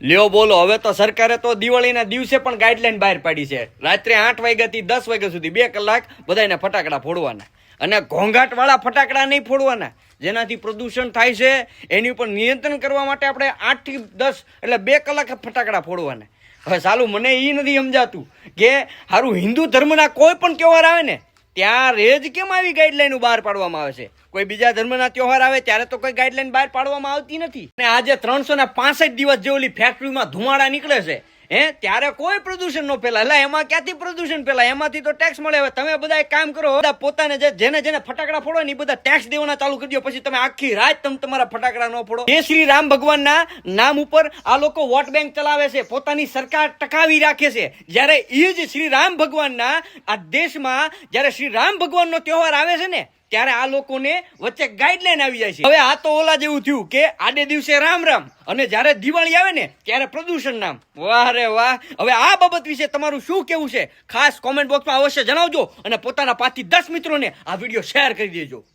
લ્યો બોલો, હવે તો સરકારે તો દિવાળીના દિવસે પણ ગાઈડલાઈન બહાર પાડી છે. રાત્રે 8 વાગ્યાથી 10 વાગ્યા સુધી 2 કલાક બધાને ફટાકડા ફોડવાના, અને ઘોંઘાટ વાળા ફટાકડા નહીં ફોડવાના, જેનાથી પ્રદૂષણ થાય છે. એની ઉપર નિયંત્રણ કરવા માટે આપણે 8 થી 10 એટલે 2 કલાક ફટાકડા ફોડવાના. હવે ચાલુ મને એ નથી સમજાતું કે સારું હિન્દુ ધર્મના કોઈ પણ તહેવાર આવે ને ત્યારે જ કેમ આવી ગાઈડલાઈન બહાર પાડવામાં આવે છે. કોઈ બીજા ધર્મના તહેવાર આવે ત્યારે તો કોઈ ગાઈડલાઈન બહાર પાડવામાં આવતી નથી. અને આજે 365 દિવસ જે ઓલી ફેક્ટરીમાં ધુમાડા નીકળે છે ત્યારે કોઈ પ્રદૂષણ ન ફેલાય. એટલે એમાં ક્યાંથી પ્રદૂષણ ફેલાય? એમાંથી તો ટેક્સ મળે. હવે તમે બધા એક કામ કરો, પોતાને જેને ફટાકડા ફોડો ને એ બધા ટેક્સ દેવાના ચાલુ કરી દો. પછી તમે આખી રાત તમે તમારા ફટાકડા ન ફોડો. એ શ્રી રામ ભગવાનના નામ ઉપર આ લોકો વોટ બેંક ચલાવે છે, પોતાની સરકાર ટકાવી રાખે છે. જ્યારે એ જ શ્રી રામ ભગવાનના આ દેશમાં જ્યારે શ્રી રામ ભગવાનનો તહેવાર આવે છે ને ત્યારે આ લોકોને વચ્ચે ગાઈડલાઈન આવી જાય છે. હવે આ તો ઓલા જેવું થયું કે આડે દિવસે રામ રામ અને જ્યારે દિવાળી આવે ને ત્યારે પ્રદૂષણ નામ. વાહ રે વાહ. હવે આ બાબત વિશે તમારું શું કેવું છે ખાસ કોમેન્ટ બોક્સમાં અવશ્ય જણાવજો, અને પોતાના 5 થી 10 મિત્રોને આ વિડીયો શેર કરી દેજો.